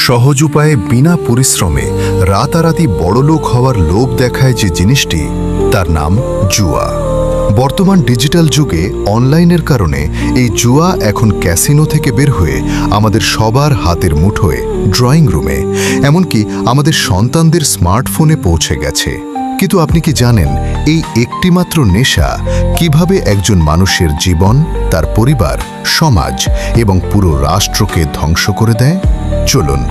সহজ উপায়ে বিনা পরিশ্রমে রাতারাতি বড়লোক হওয়ার লোভ দেখায় যে জিনিসটি, তার নাম জুয়া। বর্তমান ডিজিটাল যুগে অনলাইনের কারণে এই জুয়া এখন ক্যাসিনো থেকে বের হয়ে আমাদের সবার হাতের মুঠোয়, ড্রয়িং রুমে, এমনকি আমাদের সন্তানদের স্মার্টফোনে পৌঁছে গেছে। কিন্তু আপনি কি জানেন এই একটিমাত্র নেশা কিভাবে একজন মানুষের জীবন, তার পরিবার, সমাজ এবং পুরো রাষ্ট্রকে ধ্বংস করে দেয়? চলুন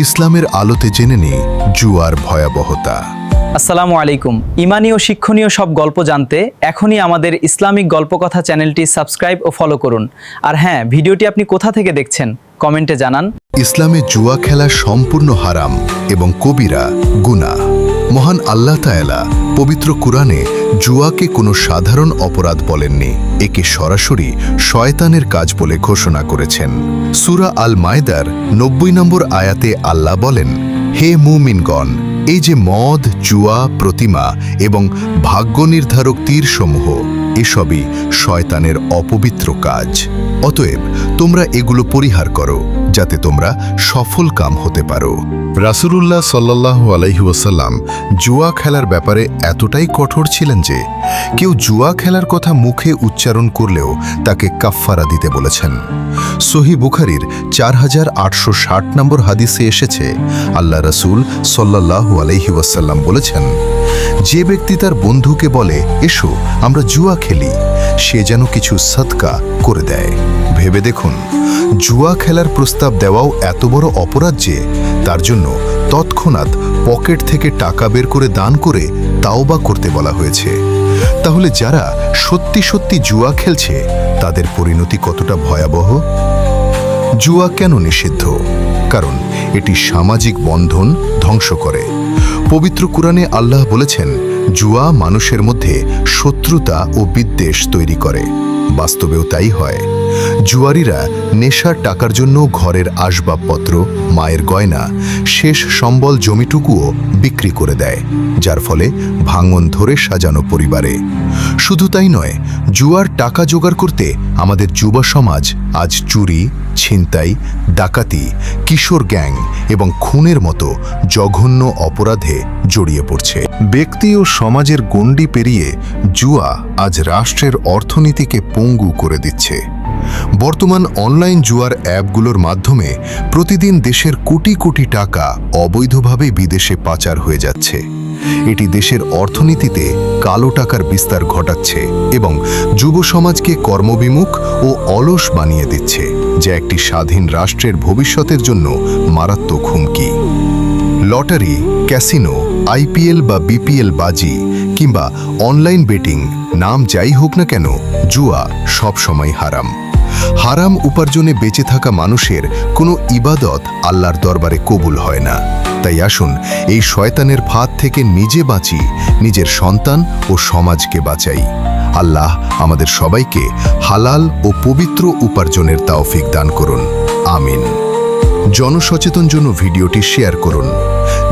ইসলামের আলোতে জেনে নিই জুয়ার ভয়াবহতা। আসসালামু আলাইকুম। ইমানি ও শিক্ষণীয় সব গল্প জানতে এখনই আমাদের ইসলামিক গল্পকথা চ্যানেলটি সাবস্ক্রাইব ও ফলো করুন। আর হ্যাঁ, ভিডিওটি আপনি কোথা থেকে দেখছেন কমেন্টে জানান। ইসলামে জুয়া খেলা সম্পূর্ণ হারাম এবং কবিরা গুনাহ। মহান আল্লাহ তাআলা পবিত্র কুরআনে জুয়াকে কোনো সাধারণ অপরাধ বলেননি, একে সরাসরি শয়তানের কাজ বলে ঘোষণা করেছেন। সূরা আল মায়দার 90 নম্বর আয়াতে আল্লাহ বলেন, হে মুমিনগণ, এই যে মদ, জুয়া, প্রতিমা এবং ভাগ্য নির্ধারক তীরসমূহ, এসবই শয়তানের অপবিত্র কাজ। অতএব তোমরা এগুলো পরিহার করো, যাতে তোমরা সফল কাম হতে পারো। রাসূলুল্লাহ সাল্লাল্লাহু আলাইহি ওয়াসাল্লাম জুয়া খেলার ব্যাপারে এতটাই কঠোর ছিলেন যে কেউ জুয়া খেলার কথা মুখে উচ্চারণ করলেও তাকে কাফফারা দিতে বলেছেন। সহিহ বুখারীর 4860 নম্বর হাদিসে এসেছে, আল্লাহ রাসূল সাল্লাল্লাহু আলাইহি ওয়াসাল্লাম বলেছেন, যে ব্যক্তি তার বন্ধুকে বলে এসো আমরা জুয়া খেলি, সে যেন কিছু সদকা করে দেয়। ভেবে দেখুন, জুয়া খেলার প্রস্তাব দেওয়াও এত বড় অপরাধ যে তার জন্য তৎক্ষণাৎ পকেট থেকে টাকা বের করে দান করে তাওবা করতে বলা হয়েছে। তাহলে যারা সত্যি সত্যি জুয়া খেলছে তাদের পরিণতি কতটা ভয়াবহ? জুয়া কেন নিষিদ্ধ? কারণ এটি সামাজিক বন্ধন ধ্বংস করে। পবিত্র কুরআনে আল্লাহ বলেছেন, জুয়া মানুষের মধ্যে শত্রুতা ও বিদ্বেষ তৈরি করে। বাস্তবেও তাই হয়। জুয়ারিরা নেশার টাকার জন্য ঘরের আসবাবপত্র, মায়ের গয়না, শেষ সম্বল জমিটুকুও বিক্রি করে দেয়, যার ফলে ভাঙন ধরে সাজানো পরিবারে। শুধু তাই নয়, জুয়ার টাকা জোগাড় করতে আমাদের যুব সমাজ আজ চুরি, ছিনতাই, ডাকাতি, কিশোর গ্যাং এবং খুনের মতো জঘন্য অপরাধে জড়িয়ে পড়ছে। ব্যক্তি ও সমাজের গণ্ডি পেরিয়ে জুয়া আজ রাষ্ট্রের অর্থনীতিকে পঙ্গু করে দিচ্ছে। বর্তমান অনলাইন জুয়ার অ্যাপগুলোর মাধ্যমে প্রতিদিন দেশের কোটি কোটি টাকা অবৈধভাবে বিদেশে পাচার হয়ে যাচ্ছে। এটি দেশের অর্থনীতিতে কালো টাকার বিস্তার ঘটাচ্ছে এবং যুব সমাজকে কর্মবিমুখ ও অলস বানিয়ে দিচ্ছে, যা একটি স্বাধীন রাষ্ট্রের ভবিষ্যতের জন্য মারাত্মক হুমকি। লটারি, ক্যাসিনো, আইপিএল বা বিপিএল বাজি কিংবা অনলাইন বেটিং, নাম যাই হোক না কেন, জুয়া সবসময় হারাম। হারাম উপার্জনে বেঁচে থাকা মানুষের কোনো ইবাদত আল্লাহর দরবারে কবুল হয় না। তাই আসুন এই শয়তানের ফাঁদ থেকে নিজে বাঁচি, নিজের সন্তান ও সমাজকে বাঁচাই। আল্লাহ আমাদের সবাইকে হালাল ও পবিত্র উপার্জনের তৌফিক দান করুন, আমিন। জনসচেতন জন্য ভিডিওটি শেয়ার করুন।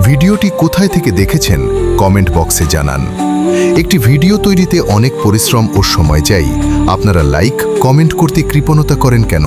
ভিডিওটি কোথায় থেকে দেখেছেন কমেন্ট বক্সে জানান। একটি ভিডিও তৈরিতে অনেক পরিশ্রম ও সময় চাই। আপনারা লাইক, কমেন্ট করতে কৃপণতা করেন কেন?